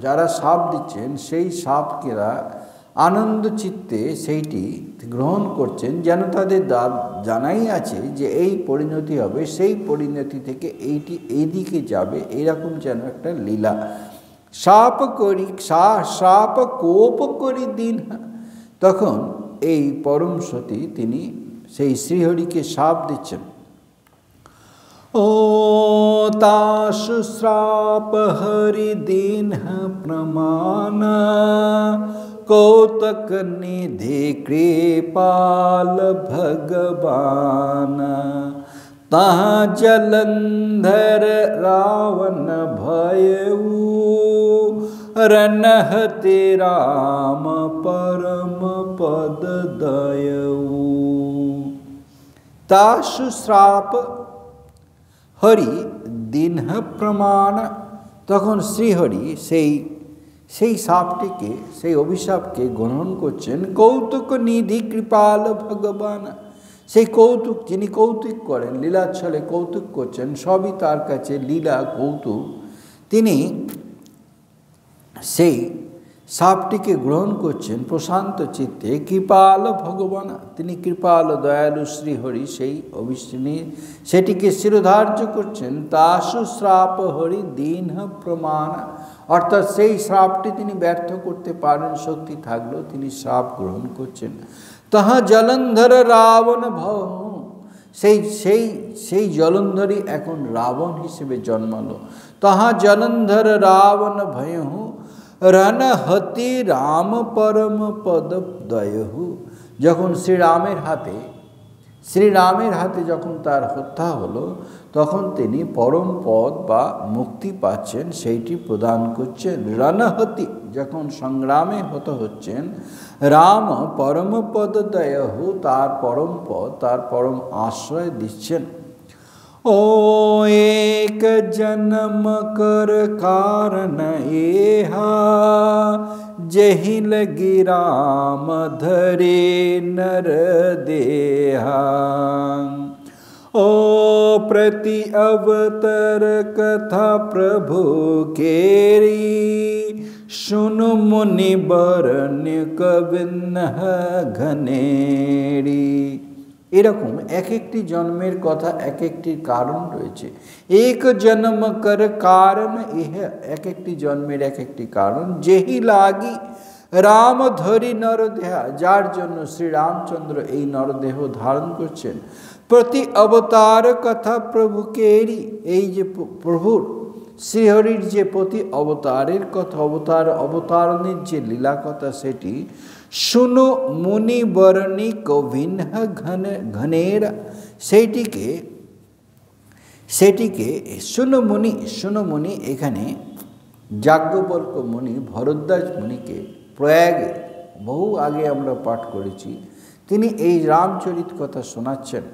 যারা শাপ দিচ্ছেন, সেই শাপকেরা আনন্দ চিত্তে সেইটি গ্রহণ করছেন, যেন তাদের জানাই আছে যে এই পরিণতি হবে, সেই পরিণতি থেকে এইটি এই দিকে যাবে, এইরকম যেন একটা লীলা। শাপ কোপ করি দিন, তখন এই পরম সতী তিনি সেই শ্রীহরিকে শাপ দিচ্ছেন। ও তাসু শ্রাপ হরি দিন প্রমাণ, কৌতক নিধি কৃপাল ভগবান, তাহা জলন্ধর রাवण भयऊ, रनहते राम परम पद दयऊ। तासु श्राप হরি দিন প্রমাণ, তখন শ্রীহরি সেই শাপটিকে, সেই অভিশাপকে গ্রহণ করছেন। কৌতুক নিধি কৃপাল ভগবান, সেই কৌতুক, যিনি কৌতুক করেন, লীলাচ্ছলে কৌতুক করছেন, সবই তার কাছে লীলা, কৌতুক। তিনি সেই শাপটিকে গ্রহণ করছেন প্রশান্ত চিত্তে। কৃপাল ভগবান, তিনি কৃপাল দয়ালু শ্রীহরি সেই সেটিকে শিরোধার্য করছেন। তাসু শ্রাপ হরি দীন প্রমাণ, অর্থাৎ সেই শ্রাপটি তিনি ব্যর্থ করতে পারেন, শক্তি থাকলেও তিনি শ্রাপ গ্রহণ করছেন। তাহা জলন্ধর রাবণ ভয়, সেই জলন্ধরই এখন রাবণ হিসেবে জন্মালো। তাহা জলন্ধর রাবণ ভয় রণহতি রাম পরম পদ দয়হু, যখন শ্রীরামের হাতে শ্রীরামের হাতে যখন তার হত্যা হলো, তখন তিনি পরম পদ বা মুক্তি পাচ্ছেন, সেইটি প্রদান করছেন। রণহতি, যখন সংগ্রামে হত হচ্ছেন, রাম পরম পদ দয়হু, তার পরম পদ, তার পরম আশ্রয় দিচ্ছেন। ও এক জন্ম কর কারণ এহা, जहि लगी राम धरे नर देहा। ओ प्रति अवतर कथा प्रभु केरी, सुनु मुनि बरण्य कविन्ह घनेरी। এরকম এক একটি জন্মের কথা, এক একটি কারণ রয়েছে। এক জন্ম কর কারণ ইহ, এক একটি জন্মের এক একটি কারণ। যেহি লাগি রাম ধরি নরদেহা, যার জন্য শ্রীরামচন্দ্র এই নরদেহ ধারণ করছেন। প্রতি অবতার কথা প্রভু কেরি, এই যে প্রভুর শ্রীহরির যে প্রতি অবতারের কথা, অবতারণের যে লীলা কথা, সেটি শুনো মুনি বরণী কভিন্হ ঘনেরা, সেটিকে শুনো মুনি, এখানে যাজ্ঞবল্ক্য মুনি ভরদ্বাজ মুনিকে প্রয়াগে, বহু আগে আমরা পাঠ করেছি, তিনি এই রামচরিত কথা শোনাচ্ছেন।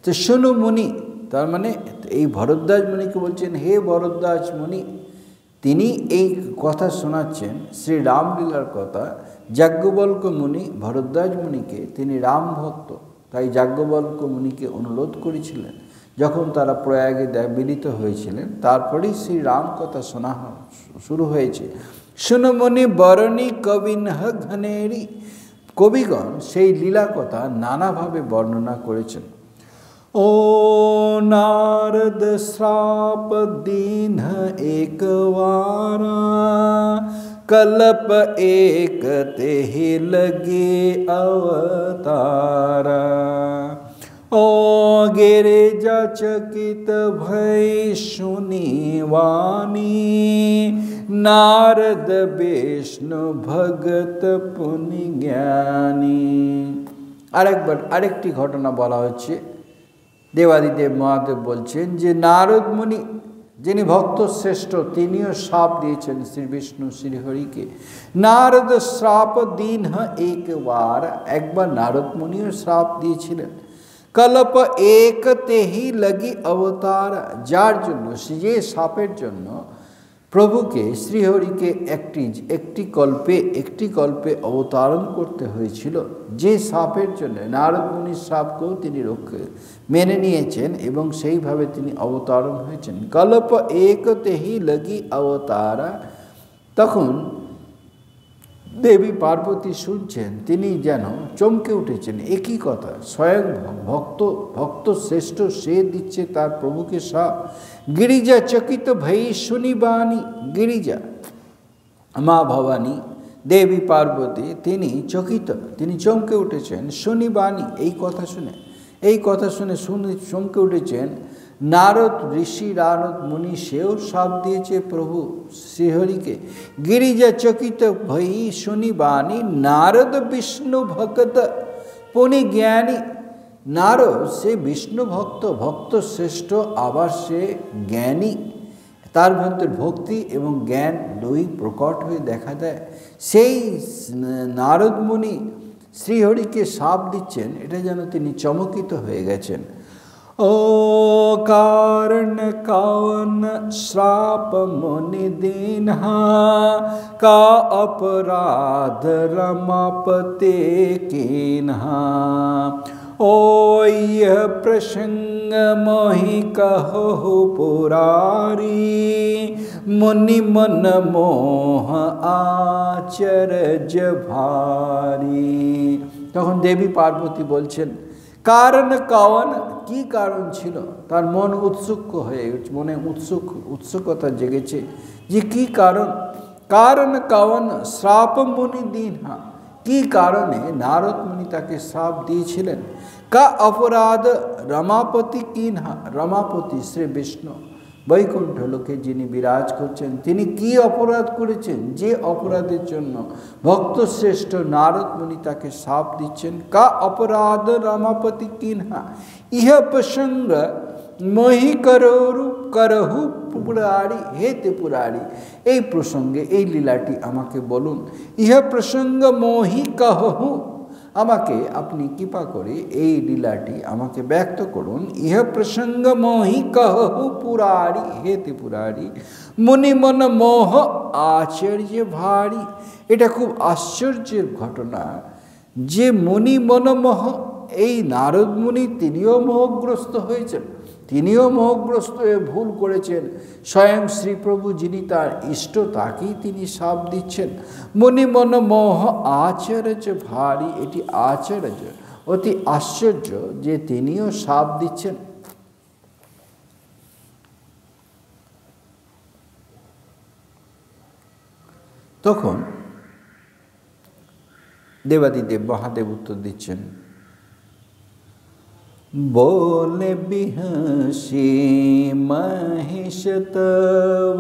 তো শুনো মুনি, তার মানে এই ভরদ্বাজ মুনিকে বলছেন, হে ভরদ্বাজ মুনি, তিনি এই কথা শোনাচ্ছেন শ্রী রামলীলার কথা। যাজ্ঞবল্ক্য মুনি ভরদ্বাজ মুনিকে, তিনি রাম ভক্ত, তাই যাজ্ঞবল্ক্য মুনিকে অনুরোধ করেছিলেন, যখন তারা প্রয়াগে মিলিত হয়েছিলেন, তারপরেই শ্রী রাম কথা শোনা শুরু হয়েছে। শুনমনি বরণী কবিনহ ঘনেরি, কবিগণ সেই লীলা কথা নানাভাবে বর্ণনা করেছেন। ओ नारद श्राप दीन एक वारा, कल्प एक तेहि लगे अवतारा। ओ गिरिजा चकित भय सुनी वाणी, नारद विष्णु भगत पुनि ज्ञानी। আরেকটি ঘটনা বলা হচ্ছে। দেবাদিদেব মহাদেব বলছেন যে নারদ মুনি, যিনি ভক্ত শ্রেষ্ঠ, তিনিও শ্রাপ দিয়েছেন শ্রী বিষ্ণু শ্রীহরিকে। নারদ শ্রাপ দিন একবার, একবার নারদ মুনিও শ্রাপ দিয়েছিলেন। কল্প এক তেহি লাগি অবতার, যার জন্য, যে শ্রাপের জন্য প্রভুকে শ্রীহরিকে একটি কল্পে অবতারণ করতে হয়েছিল, যে শ্রাপের জন্য নারদ মুনির শ্রাপকেও তিনি মেনে নিয়েছেন এবং সেইভাবে তিনি অবতারণ হয়েছেন। কল্প এক তেহি লাগি অবতারা। তখন দেবী পার্বতী শুনছেন, তিনি যেন চমকে উঠেছেন। একই কথা, স্বয়ং ভক্ত শ্রেষ্ঠ, সে দিচ্ছে তার প্রভুকে শ্রাপ। গিরিজা চকিত ভৈ শুনি বাণী, গিরিজা মা ভবানী দেবী পার্বতী তিনি চকিত, তিনি চমকে উঠেছেন। শুনি বাণী, এই কথা শুনে চমকে উঠেছেন। নারদ ঋষি, নারদ মুনি, সেও শ্রাপ দিয়েছে প্রভু শ্রীহরিকে। গিরিজা চকিত ভৈ শুনি বাণী, নারদ বিষ্ণু ভক্ত পুনি জ্ঞানী। নারদ সে বিষ্ণু ভক্ত শ্রেষ্ঠ, আবার সে জ্ঞানী, তার মধ্যে ভক্তি এবং জ্ঞান দুই প্রকট হয়ে দেখা দেয়। সেই নারদ মুনি শ্রীহরিকে শ্রাপ দিচ্ছেন, এটা যেন তিনি চমকিত হয়ে গেছেন। ओ कारण कौन श्राप मुनि दीन्हा, का अपराध रमापते कीन्हा। ओ यह प्रसंग मोहि कहो पुरारी, मुनि मन मोह आचरज भारी। তখন দেবী পার্বতী বলছেন, কারণ কওন, কি কারণ ছিল? তার মন মনে উৎসুকতা জেগেছে যে কি কারণ। কারণ কওন শ্রাপ মুনি দীনহা, কি কারণে নারদ মুনি তাকে শ্রাপ দিয়েছিলেন। কা অপরাধ রমাপতি কিনহা, রমাপতি শ্রী বিষ্ণু বৈকুণ্ঠ লোকে যিনি বিরাজ করছেন তিনি কি অপরাধ করেছেন যে অপরাধের জন্য ভক্তশ্রেষ্ঠ নারদ মুনি তাকে শাপ দিচ্ছেন। কা অপরাধ রমাপতি কিনহা ইহ প্রসঙ্গ মহি করহু পুরারি, হে ত্রিপুরারি এই প্রসঙ্গে এই লীলাটি আমাকে বলুন। ইহ প্রসঙ্গ মোহি কহু, আমাকে আপনি কৃপা করে এই লীলাটি আমাকে ব্যক্ত করুন। ইহ প্রসঙ্গ মোহি কহু পুরারি, হে ত্রিপুরারি মুনি মন মোহ আশ্চর্য ভারী। এটা খুব আশ্চর্যের ঘটনা যে মুনি মনমোহ, এই নারদ মুনি তিনিও মোহগ্রস্ত হয়েছেন, তিনিও মোহগ্রস্ত হয়ে ভুল করেছেন। স্বয়ং শ্রীপ্রভু যিনি তার ইষ্ট তাকেই তিনি শাপ দিচ্ছেন। মুনি মন মোহ আশ্চর্য ভারী, এটি আশ্চর্য, অতি আশ্চর্য যে তিনিও শাপ দিচ্ছেন। তখন দেবাদিদেব মহাদেব উত্তর দিচ্ছেন, बोले बिहसी महेश तव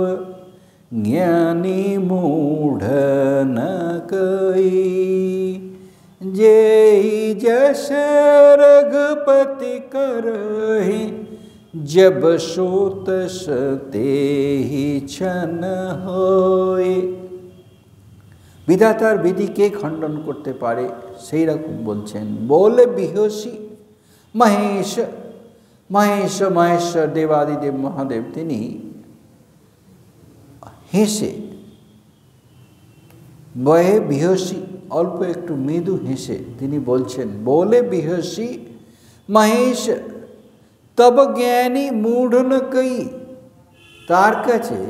ज्ञानी मूढ़ न कई, जे जश रघुपति करहि जब सोत सते ही छन होए। বিধাতার বিধিকে খণ্ডন করতে পারে সেই রকম বলছেন। বলে বিহসী মহেশ, মহেশ্বর দেবাদিদেব মহাদেব তিনি হেসে, বয়ে বিহসী অল্প একটু মৃদু হেসে তিনি বলছেন, বলে বিহসী মহেশ তব জ্ঞানী মূঢ় ন কই। তার কাছে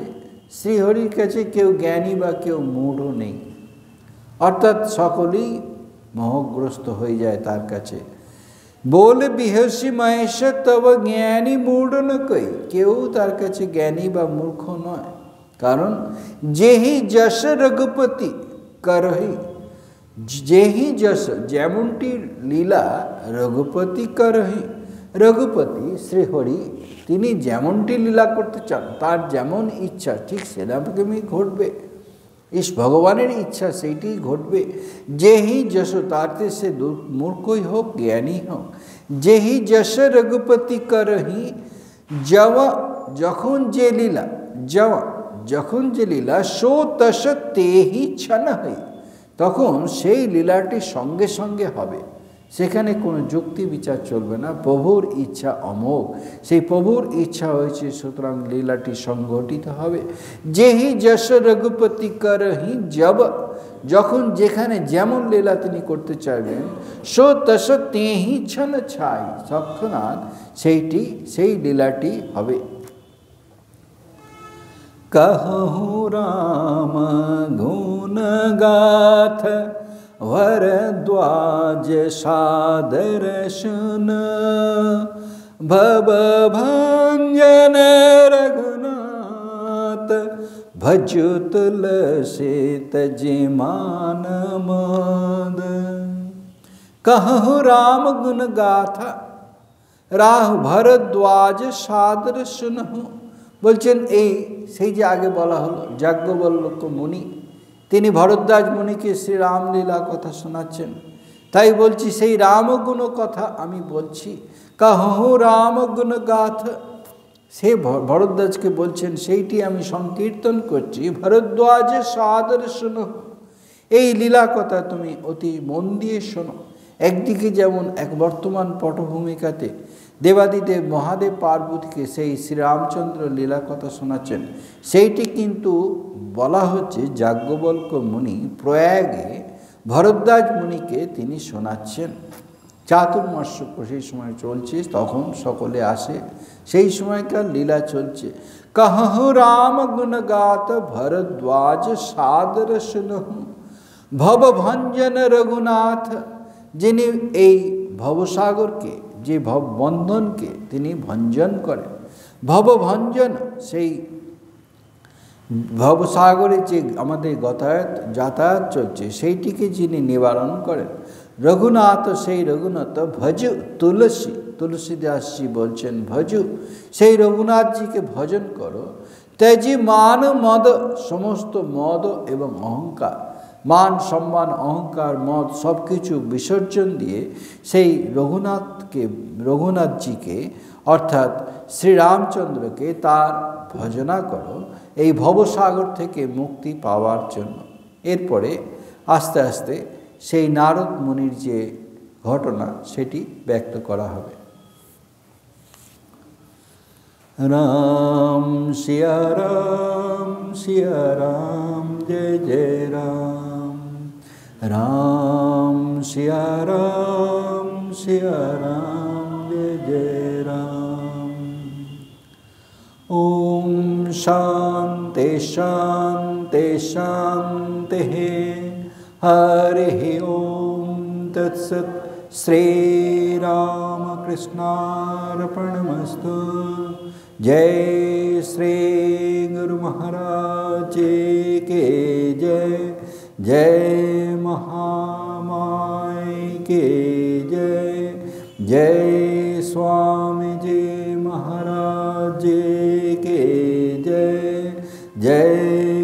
শ্রীহরির কাছে কেউ জ্ঞানী বা কেউ মূঢ় নেই, অর্থাৎ সকলেই মোহগ্রস্ত হয়ে যায় তার কাছে। बोले बिहसी महेश तब ज्ञानी मूढ़ न कई, কেউ তার কাছে জ্ঞানী বা মূর্খ নয়। কারণ যেহি যশ রঘুপতি করহি, যেহি যশ যেমনটি লীলা রঘুপতি করহি, রঘুপতি শ্রীহরি তিনি যেমনটি লীলা করতে চান তার যেমন ইচ্ছা ঠিক সেরকমই ঘটবে। ইস ভগবানের ইচ্ছা সেইটি ঘটবে। যেহি যশ, তাতে সে মূর্খই হোক জ্ঞানী হোক। যেহি যশ রঘুপতি করহি, যাওয়া যখন যে লীলা, যাওয়া যখন যে লীলা, সো তস তেহি ছন হই, তখন সেই লীলাটি সঙ্গে সঙ্গে হবে, সেখানে কোনো যুক্তি বিচার চলবে না। প্রভুর ইচ্ছা অমোঘ, সেই প্রভুর ইচ্ছা হয়েছে, সুতরাং লীলাটি সংঘটিত হবে। যেহি যশ রঘুপতি করহি জব, যখন যেখানে যেমন লীলা তিনি করতে চাইবেন, সো তস তেহি ছন ছাই, তৎক্ষণাৎ সেইটি সেই লীলাটি হবে। कहु राम गुण गाथ भरद्वाज सादर सुन, भव भंजन रघुनाथ भजु तुलसी तजि मान मद। कहु राम गुण गाथा, राह भरद्वाज सादर सुनहु, বলছেন এই সেই যে আগে বলা হলো যাজ্ঞবল্ক্য মুনি, তিনি ভরদ্বাজ মুনিকে শ্রী রামলীলা কথা শোনাচ্ছেন। তাই বলছি সেই রামগুণ কথা আমি বলছি। কাহু রামগুণ গাথ, সে ভরদ্বাজকে বলছেন সেইটি আমি সংকীর্তন করছি। ভরদ্বাজ সাদর শোনো, এই লীলা কথা তুমি অতি মন দিয়ে শোনো। একদিকে যেমন এক বর্তমান পটভূমিকাতে দেবাদিদেব মহাদেব পার্বতীকে সেই শ্রীরামচন্দ্র লীলা কথা শোনাচ্ছেন, সেইটি কিন্তু বলা হচ্ছে যাজ্ঞবল্ক্য মুনি প্রয়াগে ভরদ্বাজ মুনিকে তিনি শোনাচ্ছেন। চাতুর্মাস্য সেই সময় চলছে, তখন সকলে আসে, সেই সময়কার লীলা চলছে। कहु राम गुण गात भरद्वाज सादर सुनहु, भव भंजन रघुनाथ, যিনি এই ভবসাগরকে, যে ভববন্ধনকে তিনি ভঞ্জন করেন। ভবভঞ্জন, সেই ভবসাগরে যে আমাদের যাতায়াত চলছে সেইটিকে যিনি নিবারণ করেন। রঘুনাথ, সেই রঘুনাথ ভজ তুলসী, তুলসীদাসজি বলছেন ভজু, সেই রঘুনাথজিকে ভজন করো। তেজি মান মদ, সমস্ত মদ এবং অহংকার, মান সম্মান অহংকার মদ সব কিছু বিসর্জন দিয়ে সেই রঘুনাথজিকে অর্থাৎ শ্রীরামচন্দ্রকে তার ভজনা করো এই ভবসাগর থেকে মুক্তি পাওয়ার জন্য। এরপরে আস্তে আস্তে সেই নারদ মুনির যে ঘটনা সেটি ব্যক্ত করা হবে। রাম সিয়া রাম জয় জয় রাম, রাম সিয়া রাম জয় জয় রাম। ওম শান্তি শান্তি শান্তি, হরি ওম তৎসৎ। श्री रामकृष्णार्पणमस्तु। जय श्री गुरु महाराज के जय, जय महामाय के जय, जय स्वामी जी महाराज के जय, जय